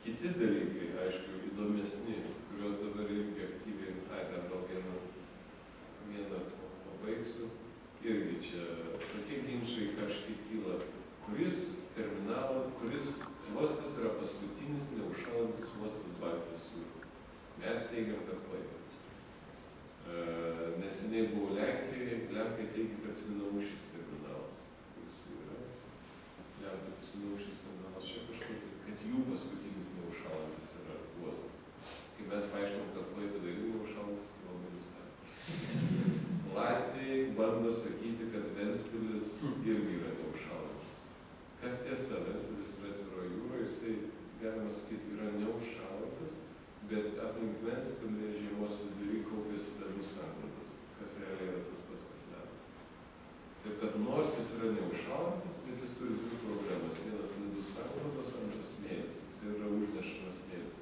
Kiti dalykai, aišku, įdomesni, kuriuos dabar irgi aktyviai, dar gal vieną pabaigsiu. Irgi čia tokie ginčai karšti kyla, kuris uostas yra paskutinis neužšąlantis uostas Baltijos jūroje. Mes teigiam, kad Klaipėdos. Neseniai buvau Lenkijoje, Lenkai teigia, kad Svinaušis terminalas, kuris yra Lenkų Svinaušis terminalas, čia kažkur, kad jų paskutinis neužšąlantis yra uostas. Kai mes paaiškinom, kad Klaipėda yra neužšąlantis, tai labai nustebino. Latvijai bando sakyti, kad Ventspilis irgi yra neužšąlantis. Kas tiesa, Ventspilis yra atviroje jūroje, jisai, galima sakyti, yra neužšąlantis, bet aplink Ventspilį žiemos vidury kaupėsi ledų sangrūdos, kas realiai yra tas pats, kas ledas. Taip kad nors jis yra neužšąlantis, bet jis turi dvi problemas. Vienas ledų sangrūdos, antras smėlis. Jis yra užnešamas smėlis.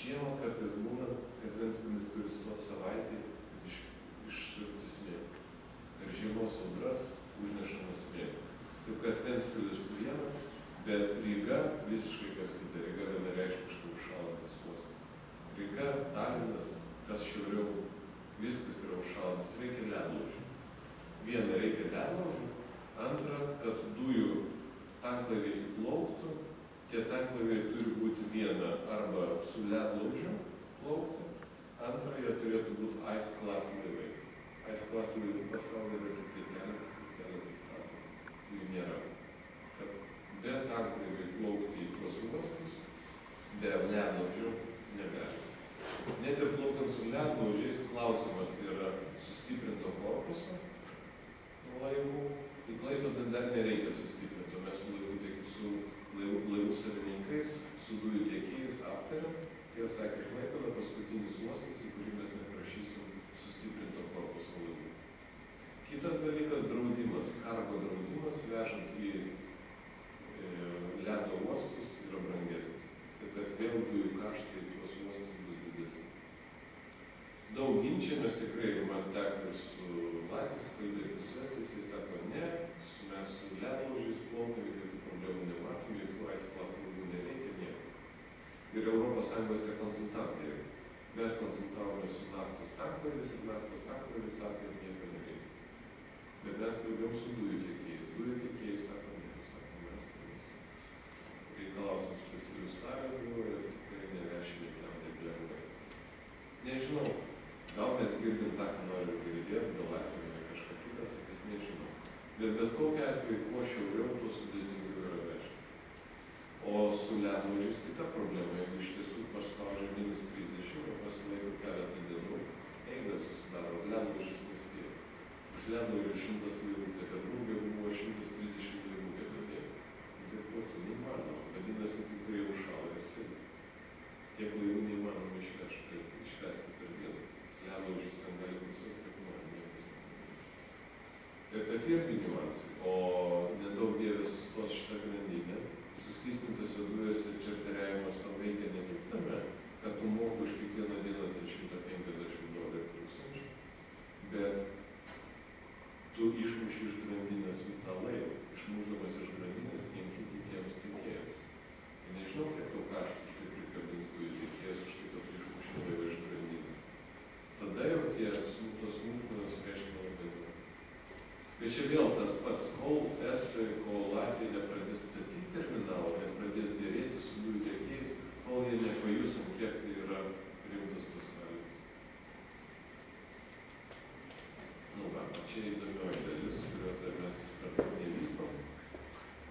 Žiemą kartais būna, kad Ventspilis turi stoti savaitę, kad išsiurbti smėlį. Per žiemos audras užnešamas smėlį. Taip kad Ventspilis viena, bet Ryga visiškai kas kita. Ryga vienareikšmiškai užšąlantis uostas. Ryga, Talinas, kas šiauriau, viskas yra užšąlantis. Reikia ledlaužių. Viena, reikia ledlaužių. Antra, kad dujų tanklaiviai įplauktų. Tie tanklaiviai turi būti viena arba su ledlaužiu plaukti. Antra, jie turėtų būti Ice Class laivai. Ice Class laivų pasaulyje yra tik keletas statų. Tai jų nėra. Kad be tanklaiviai plaukti į tuos uostus, be ledlaužių negali. Net ir plaukiant su ledlaužiais, klausimas yra sustiprinto korpuso laivų. Į Klaipėdą dar nereikia sustiprinto. Mes su laivų savininkais, su dujų tiekėjais aptarėm. Jie sakė, Klaipėda paskutinis uostas, į kurį mes neprašysim sustiprinto korpuso laivų. Kitas dalykas – draudimas. Kargo draudimas vežant į ledo uostus yra brangesnis. Taip kad vėl dujų kaštai į tuos uostus bus didesni. Daug ginčiamės tikrai, man teko ir su Latviais kalbėti, su Estais, jis sako, ne, mes su ledlaužiais plaukiam, jokių problemų nematom, jokių Ice Class laivų nereikia, nieko. Ir Europos Sąjungos tie konsultantai. Mes konsultavome su naftos tanklaiviais ir naftos tanklaiviais sakė, nieko nereikia. Bet mes kalbėjom su dujų tiekėjais. Dujų tiekėjai sako, mes reikalausim specialių sąlygų ir tikrai nevešime ten taip lengvai. Nežinau, gal mes girdim tą, ką noriu girdėti, gal Latvijoje kažką kitą sakys, nežinau. Bet kokiu atveju, kuo šiauriau, tuo sudėtingiau yra vežti. O su ledlaužiais kita problema, jeigu iš tiesų paspaudžia -30 ir pasilaiko keletą dienų, eidas susidaro, ledlaužis nespėja. Iš ledlaužių 100 laivų Peterburge buvo 130 laivų Peterburge. Tai būtų neįmanoma, vadinasi, kai kurie užšąla ir sėdi. Tiek laivų neįmanoma išvesti per dieną. Ledlaužis ten gali būti kaip nori, niekas. Ir kad irgi niuansai, o nedaug dievė sustos šitą grandinę, suskystintose dujose čarteriavimas to veikia ne tik tame, kad tu moku už kiekvieną dieną $150,000, bet tu išmuši iš grandinės tą laivą, išmušdamas iš grandinės kenki kitiems tiekėjams. Tai nežinau, kiek tau kaštų už tai prikabins dujų tiekėjas, už tai, kad tu išmuši laivą iš grandinės. Tada jau tos smulkmenos reiškia labai daug. Bet čia vėl tas pats, kol Estai, kol Latvija nepradės statyti terminalą, nepradės dėrėti su dujų tiekėjais, tol jie nepajusim, kiek tai yra rimtas tos sąlygos. Nu va, čia įdomioji dalis, kurios dar mes per daug nevystom,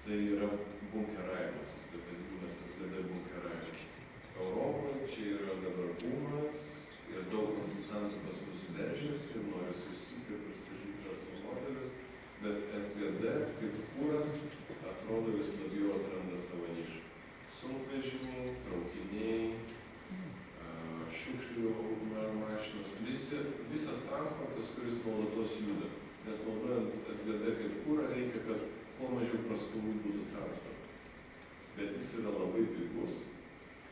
tai yra bunkeravimas, taip vadinamas SGD bunkeravimas. Europoje čia yra dabar bumas ir daug konsultantų pas mus veržiasi ir nori susitikti ir pristatyti rastus modelius, bet SGD kaip kūras atrodo vis labiau atranda savo nišą. Sunkvežimiai, traukiniai, šiukšlių mašinos, visas transportas, kuris nuolatos juda. Nes naudojant SGD kaip kūrą reikia, kad kuo mažiau prastumų būtų transportas. Bet jis yra labai pigus,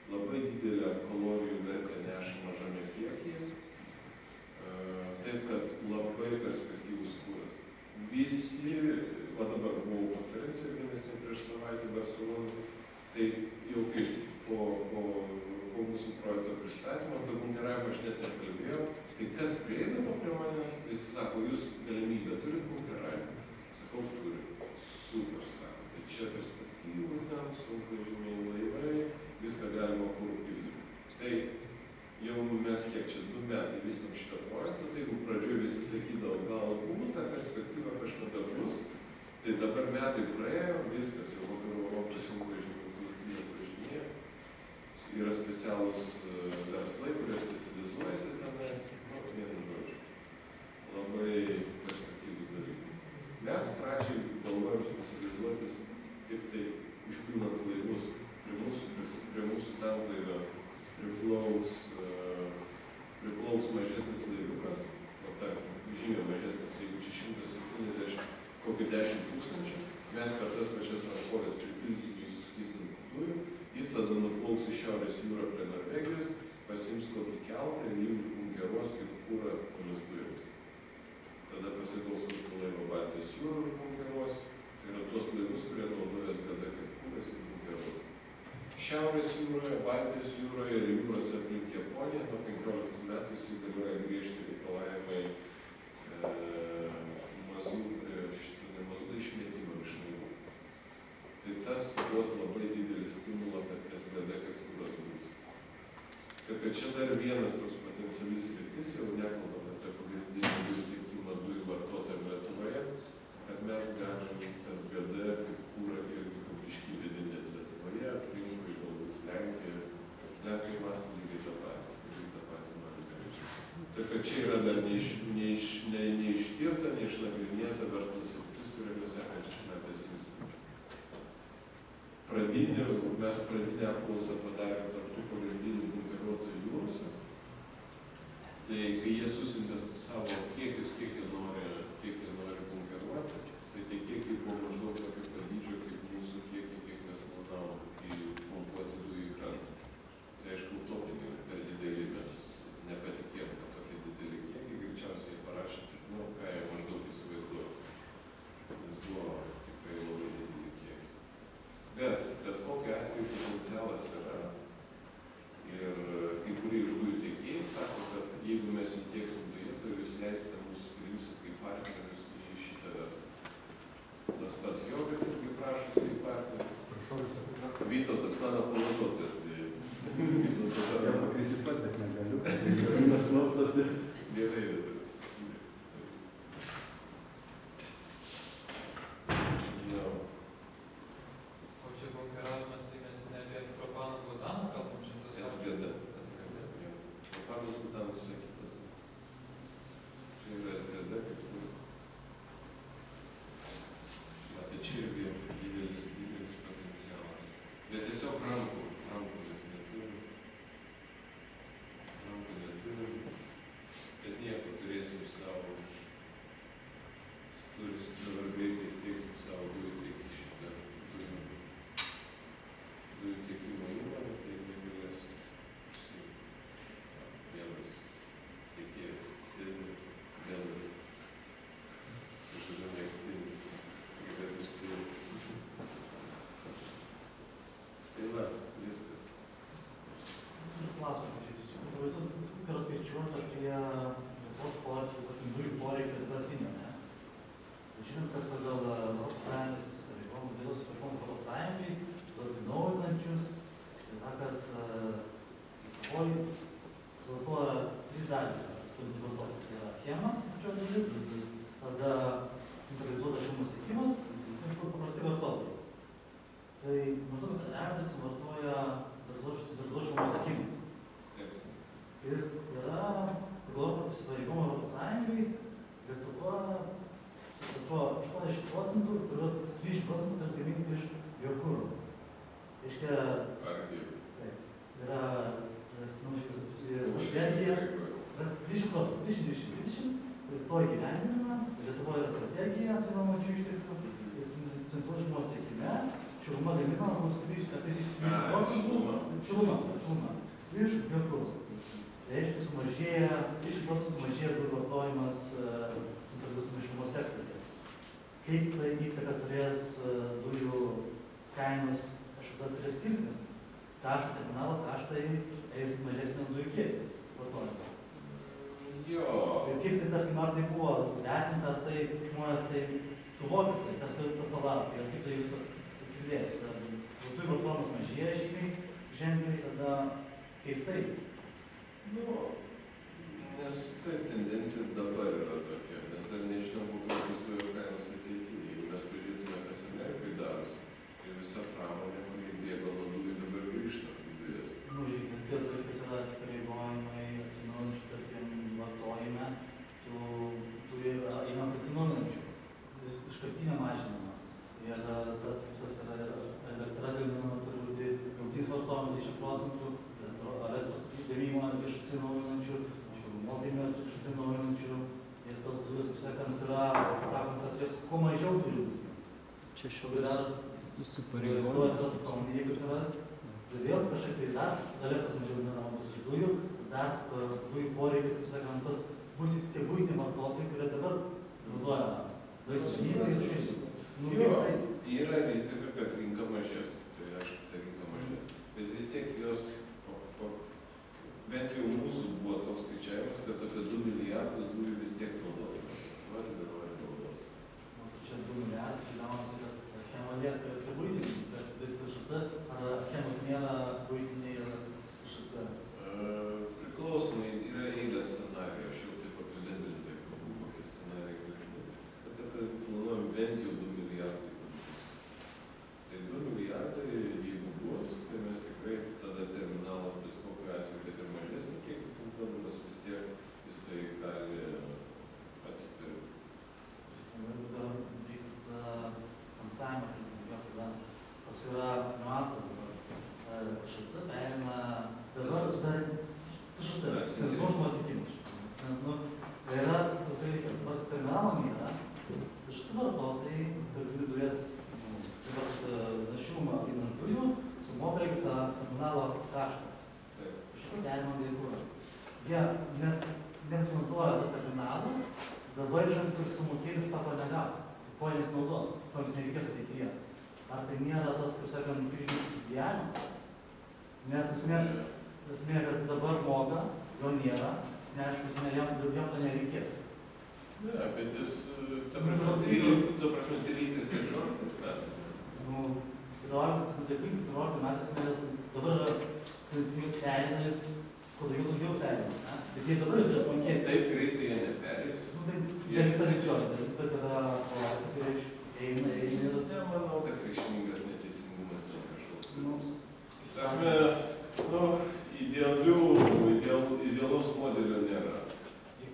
labai didelę kalorijų vertę neša mažame kiekyje, taip kad labai perspektyvus kūras. Visi, o dabar buvau konferencija vienesnė prieš savaitę Barcelonai, tai jau kaip po mūsų projekto pristatymo, apie bunkeravimą aš net nekalbėjau. Tai kas prieidavo prie manęs, jis sako, jūs galimybę turit bunkeravimą? Sakau, turi. Super, sako. Tai čia perspektyvų ten, sunkvežimiai, laivai, viską galima kur pildyti. Tai jau mes kiek čia 2 metai vystam šitą projektą, tai jeigu pradžioje visi sakydavo, gal buvo ta perspektyva kažkada bus, tai dabar metai praėjo, viskas, jau vakarų Europos sunkvežimių flotilės važinėja. Yra specialūs verslai, kurie specializuojasi tenais, vienu žodžiu. Labai perspektyvus dalykas. Mes pradžiai galvojam specializuotis tik tai užpilnant laivus. Prie mūsų tanklaivio priklaus mažesnis laiviukas, o tarkim, žymiai mažesnis, jeigu čia 170, kokį 10 000, mes per tas pačias rankovės pripilsim į suskystintų dujų, jis tada nuplauks į Šiaurės jūrą prie Norvegijos, pasiims kokį keltą ir jį užbunkeruos kaip kūrą tomis dujomis. Tada pasigaus kokį laivą Baltijos jūrą užbunkeruos, tai yra tuos laivus, kurie naudojas gada kaip kūras ir bunkeruos. Šiaurės jūroje, Baltijos jūroje ir jūrose aplink Japoniją nuo 15 metų įsigalioja griežti reikalavimai mazų išmetimo iš laivų. Tai tas duos labai didelį stimulą, kad SGD kaip kūras būtų. Taip, kad čia dar vienas toks potencialis sritis, jau nekalbame apie pagrindinį dujų tiekimą dujų vartotojams Lietuvoje, kad mes galim SGD kaip kūrą irgi biškį vidinėti Lietuvoje, aplinkui galbūt Lenkijoje, Lenkai mąsto lygiai tą patį man daryti. Taip, kad čia yra dar neištirta, neišnagrinėta verslo sritis, kuriomis sekančiais metais imsime. Mes pradinę apklausą padarėm tarp tų pagrindinių bunkeruotojų jūrose. Tai kai jie susintė savo kiekius, kiek jie nori bunkeruoti, tai tie kiekiai buvo maždaug tokio padydžio, kaip mūsų kiekiai, kiek mes planavom įpompuoti dujų į krantą. Tai aišku, utopiniai, per dideli mes nepatikėjom, kad tokie dideli kiekiai greičiausiai parašė, ką jie maždaug įsivaizduoja. Nes buvo tikrai labai dideli kiekiai. Bet kokiu atveju potencialas yra. Ir kai kurie iš dujų tiekėjai sako, kad jeigu mes jums tieksim dujas, ar jūs leisite mus priimsit kaip partnerius į šitą verslą. Tas pats Jogas irgi prašosi į partnerius. Vytautas, mano pavaduotojas. Gal pakritikuot, bet negaliu, kad mes klausosi. Gerai, O čia bunkeravimas, tai mes ne apie propaną butaną kalbam šitas? SGD. Propanas butanas sakytas. Čia yra SGD, kaip kur. Tai čia irgi didelis potencialas. Bet tiesiog rankų mes neturim. Bet nieko turėsim savo. Dabar greitai steigsim savo dujų tiekį šitą dujų tiekimo įmonę, tai negalės vienas tiekėjas sėdi, vienas su kuriuo mėgstinį, galės išsėdi. Tai va, viskas. Klausimas, visas yra skaičiuota apie Lietuvos poreikį, dujų poreikį dabartinio, ne? Žinant, kad pagal Europos Sąjungos įsipareigojimų, visos Europos Sąjungai, atsinaujinančius, yra, kad Lietuvoj suvartoja 3 dalys, turint vartoti. Tai yra chema, pačio dalis, tada centralizuotas šilumos tiekimas ir paprasti vartotojai. Tai maždaug trečdalis suvartoja centralizuotas šilumos tiekimas. Ir yra pagal įsipareigojimų Europos Sąjungai, Lietuva suvartoja 80%, kuriuos 20% kas gaminti iš biokuro. Reiškia, yra strategija, 20%, ir to įgyvendinama, Lietuvoje yra strategija atsinaujinančių išteklių ir centralizuotos šilumos tiekime, šiluma gaminama bus apie 20% šiluma iš biokuro. Tai reiškia, sumažėja 20% sumažėja dujų vartojimas centralizuotų šilumos sektoriuje. Kaip tai įtaka turės dujų kainos, aš visada turės skirtis, karšto terminalo kaštai eis mažesnį dujų kiekį vartojimo. Jo. Ir kaip tai, tarkim, ar tai buvo vertinta, ar tai žmonės tai suvokia, tai kas tai pastovaro, ir kaip tai visą atsilies. Dujų vartojimas mažėja žymiai, ženkliai, tada kaip tai? Nu, nes ta tendencija dabar yra tokia, mes dar nežinom, kokios bus dujų kainos ateityje. Jeigu mes pažiūrėtume, kas Amerikai darosi, tai visa pramonė, kuri bėga nuo dujų, dabar grįžta į dujas. Nu, žiūrėk, kitas dalykas yra įsipareigojimai atsinaujinančių, tarkim, vartojime, tu einam atsinaujinančių, vis iškastinio mažinama. Ir tas visas yra elektra gaminama turi būti galutinis vartojimas 10%, elektros gamimo iš atsinaujinančių, šilumos iš atsinaujinančių. Ir tos dujos, kaip sakant, yra, sakom, kad jas kuo mažiau turi būti. Čia šitas įsipareigojimas. Tuo atsiras pramonė, jeigu atsiras, tai vėl kažkaip tai dar elektros mažiau gaminamos iš dujų, dar dujų poreikis, kaip sakant, tas bus tie buitiniai vartotojai, kurie dabar naudoja vaisius žnyplą ir šviesiu. Jo, yra rizika, kad rinka mažės. Tai aišku, ta rinka mažės. Bet vis tiek jos, bent jau mūsų buvo toks skaičiavimas, kad apie 2 milijardus dujų vis tiek naudos. Naudos. Čia 2 milijardai, čia gaunasi, kad chema lieka ir buitiniai, bet CŽT, ar chemos nėra buitiniai ir CŽT? Priklausomai, yra eilė scenarijų, aš jau taip apibendrintai kalbu, kokie scenarijai gali būti. Bet apie planuojam bent jau 2 milijardai. Tai 2 milijardai, jeigu bus, tai mes tikrai tada terminalas bet kokiu atveju, kad ir mažesnį kiekį pumpuodamas vis tiek jisai gali atsipirkti. Jeigu dar vyksta finansavimą, tada toks yra niuansas dabar. CŽT pereina dabar dar CŽT, centruožumas tikimas. Yra toks dalykas, dabar terminalo nėra, CŽT vartotojai, kad dujas, našumą įnant dujų, sumoka reikia tą terminalo kaštą. Šitą derinamą veikluą. Jie nepasinaudoja tą terminalą, dabar žinot, turi sumokėti už tą, ko negaus, ko jis naudos, ko jis nereikės ateityje. Ar tai nėra tas, kaip sakant, kryžinis studijavimas? Nes esmė, kad dabar moka, jo nėra, neaišku, jam to nereikės. Ne, bet jis, ta prasme, 13-14 metais. Nu, 14 metais dabar perina jis, kuo daugiau perina. Bet jie dabar turės mokėti. Taip greitai jie neperės. Nu, tai nevyksta reikščios, bet jis pats yra, tai eina ir... Nemanau, kad reikšmingas neteisingumas ne kažkoks. Idealaus modelio nėra.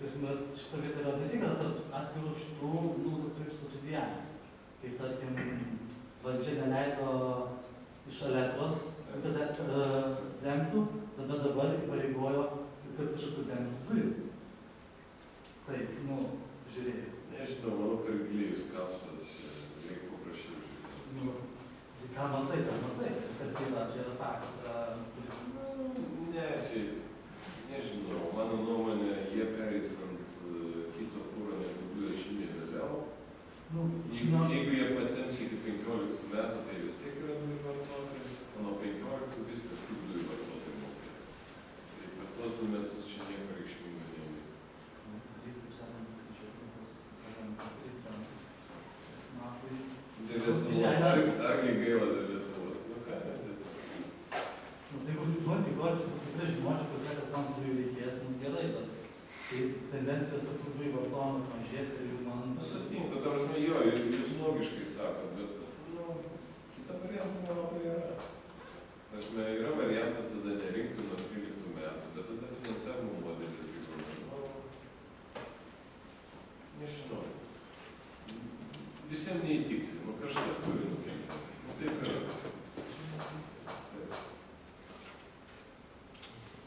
Šitą vietą yra teisinga, tarp atskirų šitų naudos ir subsidijavimas. Kaip tarkim, valdžia neleido iš elektros, kad dengtų, tada dabar įpareigojo, kad šitų dengtų dujų. Taip, žiūrėjus. Nežinau, manau, per gilėjus kapsulas reikia paprašiau žiūrėti. Ką matai, kas yra, čia yra faktas. Ne, čia, nežinau, mano nuomonė, jie pereis ant kito kūro negu dujų žymiai vėliau. Jeigu jie patems iki 15 metų, tai vis tiek yra dujų vartotojai, o nuo 15 viskas kaip dujų vartotojai mokės. Tai per tuos 2 metus čia nieko reikšmingo neįvyko. Dėl Lietuvos, argi gaila dėl Lietuvos. Nu ką, tai bus tikiuosi, tikrai žmonės pasakė, kad tam dujų reikės, gerai, bet tai tendencijos, kad dujų vartojimas mažės ir jau man... Sutinku, ta prasme, jo, jūs logiškai sakot, bet, kita variantų nelabai yra. Prasme, yra variantas tada nerinkti nuo 13 metų, bet tada finansavimo modelis įvažiuoja. Nežinau. Visiems neįtiksi, kažkas turi nutikti. Taip yra.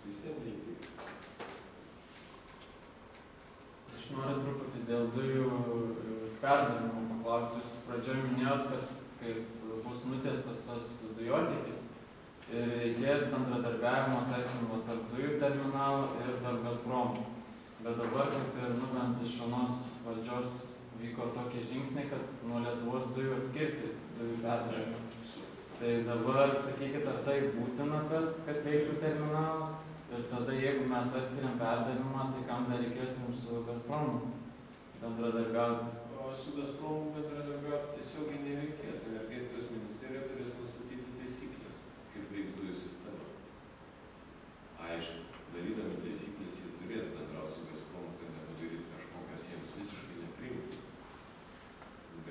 Visiems neįtiksi. Aš noriu truputį dėl dujų perdavimo paklausti. Jūs pradžioje minėjot, kad kaip bus nutiestas tas dujotiekis ir reikės bendradarbiavimo, tarkim, tarp dujų terminalo ir tarp Gazpromo. Bet dabar, kaip ir nubent iš anos valdžios, vyko tokie žingsniai, kad nuo Lietuvos dujų atskirti dujų perdavimą. Tai dabar sakykit, ar tai būtina tas, kad veiktų terminalas? Ir tada, jeigu mes atskiriam perdavimą, tai kam dar reikės mums su Gazpromu bendradarbiauti? O su Gazpromu bendradarbiauti tiesiogiai nereikės. Energetikos ministerija turės nustatyti taisyklės, kaip veiks dujų sistema. Aišku, darydami taisyklės jie turės bendrauti su Gazpromu, kad nepadaryti kažko, kas jiems visiškai nepriimtina.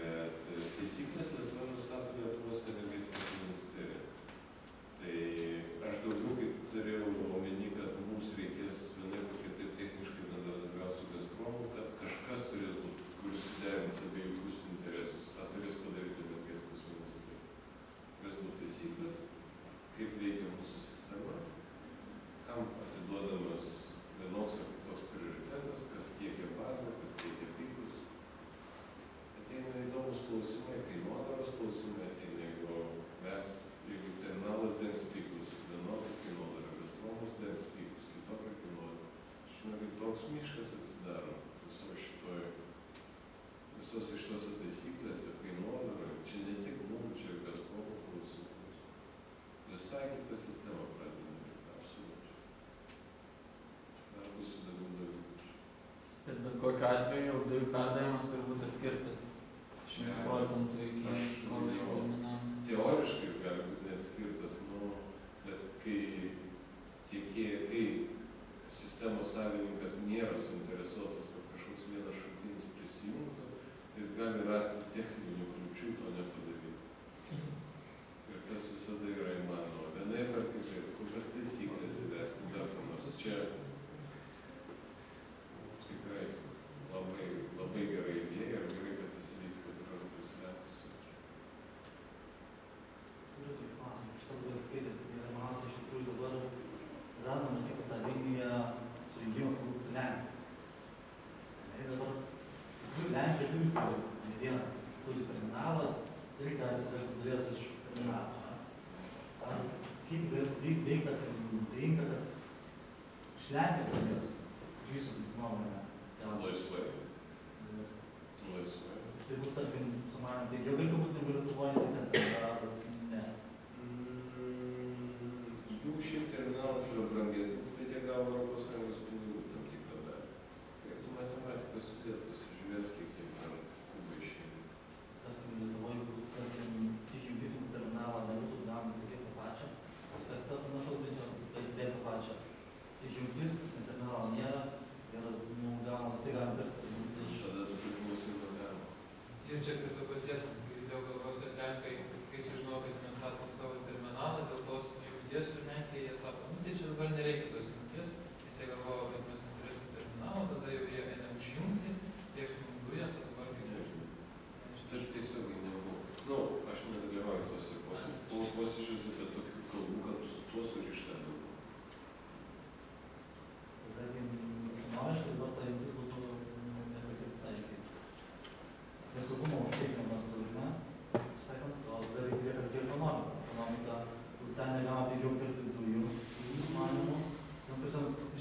Bet taisyklės Lietuva nustato Lietuvos energetikos ministerija. Tai aš daugiau kaip turėjau omeny, kad mums reikės vienaip ar kitaip techniškai bendradarbiauti su Gazpromu, kad kažkas turės būti, kuris suderins abiejų pusių interesus. Ta turės padaryti energetikos ministerija. Turės būti taisyklės, kaip veikia mūsų sistema, kam atiduodamas vienoks ar kitoks prioritetas, kas tiekia bazę, kas tiekia pikus. Ateina įdomus klausimai, kainodaros klausimai ateina, jeigu terminalas dengs pikus, vienokį kainodarą, Gazpromas dengs pikus, kitokį kainodarą. Žinokit, toks miškas atsidaro visose šitose taisyklėse, kainodarą, čia ne tik mums, čia ir Gazpromo klausimus. Visai kita sistema pradeda veikti, absoliučiai. Dar bus įdomių dalykų. Bet kokiu atveju dujų perdavimas turi būti atskirtas 100% iki kol veiks terminalas. Teoriškai jis gali būti neatskirtas, bet kai sistemos savininkas nėra suinteresuotas, kad kažkoks vienas šaltinis prisijungtų, tai jis gali rasti techninių kliūčių to nepadaryti. Ir tas visada yra įmanoma. Vienaip ar kitaip, kokias taisyklės įvesti dar ką nors. Čia tikrai labai gerai idėja ir gerai, kad tas vyks, kad yra rūpės metus. Turiu tokį klausimą, aš savo skaitęs, tai yra manas iš tikrųjų dabar rado matyti tą liniją sujungimas galbūt Lenkijos. Ir dabar Lenkija turi ne vieną turi terminalą ir gali atsivežti dujas iš terminalo. Ar kaip galėtų veikti ta rinka, kad iš Lenkijos dujas, jūsų nuomonė, Laisvai. jisai būtų, tarkim, sumanėm, tai jau galėtų būti negu Lietuvoje, jisai ten ne. Jų šiaip terminalas yra brangesnis, bet jie gavo Europos Sąjungos pinigų tam tikrą dalį. Kai tu matematiką sudėt, pasižiūrės, kiek jie per kubą išeina. Tarkim, Lietuvoje būtų, tarkim, tik jungtis į terminalą nebūtų gaunama vis tiek tą pačią. Tai panašaus bent tą pačią. Tik jungtis į terminalą nėra ir gaunamas tai gali pirkti. Tada tu priklausai nuo galima. Ir čia prie to paties dėl galvos, kad Lenkai, kai sužino, kad mes statom savo terminalą, dėl tos jungties su Lenkija, jie sako, tai čia dabar nereikia tos jungties, nes jie galvojo, kad mes neturėsim terminalą, tada jau jie eina užjungti, tieksim dujas, o dabar kai sužino. Aš tiesiogiai nebuvo. Aš nedalyvauju tuose posėdžiuose, bet tokių kalbų, kad su tuo surišta daugiau. Tarkim, ekonomiškai dabar ta jungtis būtų nepakeista įkais. Nesaugumo užtikrinimas turizme, sakant, o dar reikia ir ekonomika. Ekonomika, kur ten negalima pigiau pirkti dujų, manimų,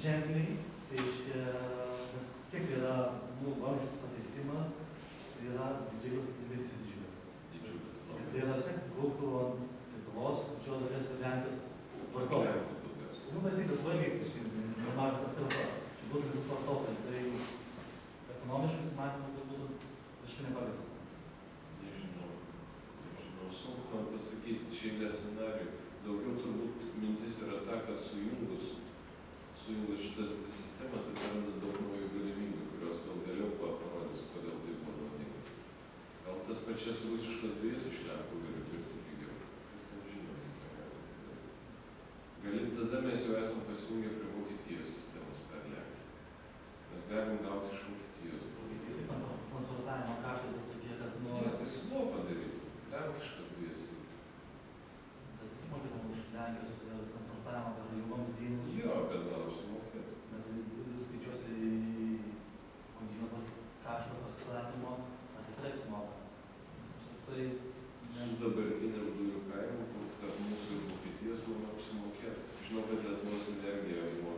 ženkliai, tai reiškia, nes tiek yra vamzdžių pateisimas, tai yra visi didžiulis. Ir tai yra vis tiek gauktų ant Lietuvos, didžioji dalis ir Lenkijos vartotojų. Pasakyti, kad valgyti šimtai, nenori patirta, būtų vis vartotojai, tai ekonomiškai sumatymas tai būtų visiškai nepagrįsta. Nežinau, sunku man pasakyti, čia eilė scenarijų. Daugiau turbūt mintis yra ta, kad sujungus šitas sistemas atsiranda daug naujų galimybių, kurios gal vėliau parodys, kodėl tai buvo naudinga. Gal tas pačias rusiškas dujas iš Lenkų gali pirkti pigiau. Kas ten žino? Tada mes jau esam pasijungę prie Vokietijos sistemos per Lenkiją. Mes galim gauti iš Vokietijos. Jisai transportavimo kaštai bus tokie, kad Tai sulo padaryti. Lenkiškas dujas. Bet jis mokėtum už Lenkijos transportavimą per jų vamzdynus. Jo, bet gal sumokėtų. Bet jeigu skaičiuosi vamzdyno kaštą pastatymo, ar tikrai sumoka. Jisai Su dabartiniam dujų kainom, tarp mūsų ir Vokietijos, manau, apsimokėtų. Žinau, kad Lietuvos energija buvo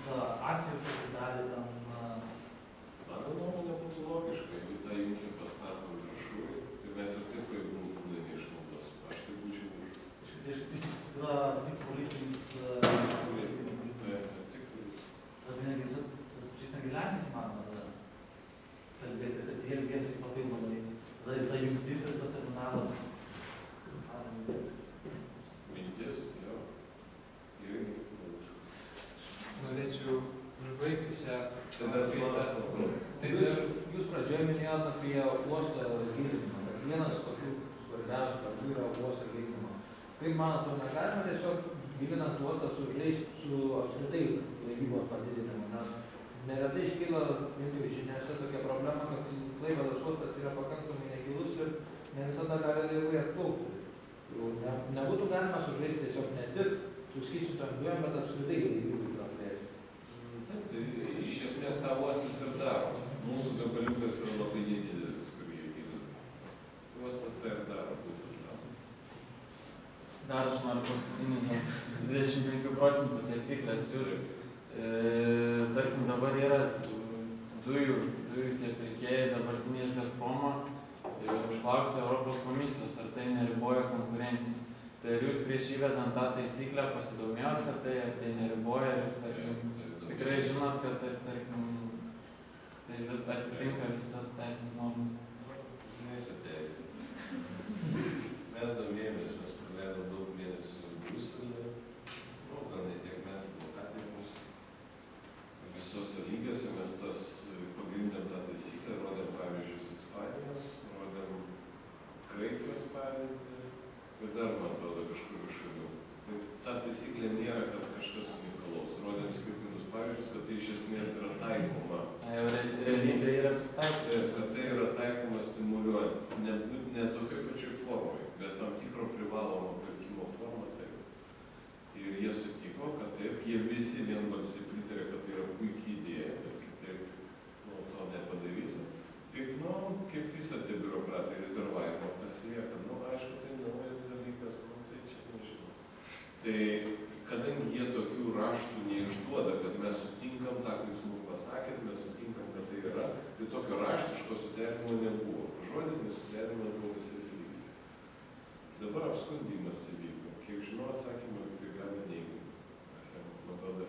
akcijų pasidarė tam, Mano nuomonė būtų logiška, jeigu tą jungtį pastatom viršui, tai mes ir taip pajėgumų pilnai neišnaudosim. Aš tai būčiau už. yra tik politinis, netgi tas Čisengilenis man kalbėti, kad jie elgėsi papildomai. Tada ta jungtis ir tas terminalas. Mintis, jo. Irgi. Norėčiau užbaigti šią Tai dar klausimą. Tai dar Jūs pradžioje minėjote apie uosto gilinimą, kad vienas tokių svarbiausių darbų yra uosto gilinimo. Kaip manote, mes galime tiesiog gilinant uostą sužaisti su apskritai laivybos padidinimu, nes neretai iškyla žiniose tokia problema, kad Klaipėdos uostas yra pakankamai negilus ir ne visada gali laivai atplaukti. Nebūtų galima sužaisti tiesiog ne tik su skystintom dujom, bet apskritai laivybų praplėsti. Tai iš esmės tą uostas ir daro. Mūsų gabaliukas yra labai nedidelis, kurį jie gilina. Uostas tai ir daro, būtent daro. Dar aš noriu paskutinį 25% taisyklės. Jūs, tarkim, dabar yra dujų tie pirkėjai dabartiniai iš Gazpromo užklausė Europos komisijos, ar tai neriboja konkurencijos. Tai ar jūs prieš įvedant tą taisyklę pasidomėjot, kad tai neriboja, ar jūs tikrai žinot, kad tarkim, tai atitinka visas teisės normas? Nesiteisė. Mes domėjomės, mes praleidom daug mėnesių Briuselyje, gal ne tiek mes advokatai mūsų. Visose lygiuose mes tas pagrindėm tą taisyklę, rodėm pavyzdžius Ispanijos, rodėm Graikijos pavyzdį ir dar, man atrodo, kažkurių šalių. Tai ta taisyklė nėra, kad kažkas unikalaus. Rodėm skirtingus pavyzdžius, kad tai iš esmės yra taikoma. Realybė yra taikoma. Kad tai yra taikoma stimuliuojant. Ne tokioj pačioj formai, bet tam tikro privalomo pirkimo formą taip. Ir jie sutiko, kad taip, jie visi vienbalsiai pritarė, kad tai yra puikiai idėja, nes kitaip to nepadarys. Tik, kaip visą tie biurokratai rezervavimo pasilieka, aišku, tai naujas dalykas, tai čia nežinau. Tai kadangi jie tokių raštų neišduoda, kad mes sutinkam, tą, kai jūs mums pasakėt, mes sutinkam, kad tai yra, tai tokio raštiško suderinimo nebuvo. Žodinis suderinimas buvo visais lygiai. Dabar apskundimas įvyko. Kiek žinau, atsakymą tai gali neigiamą. Man atrodo,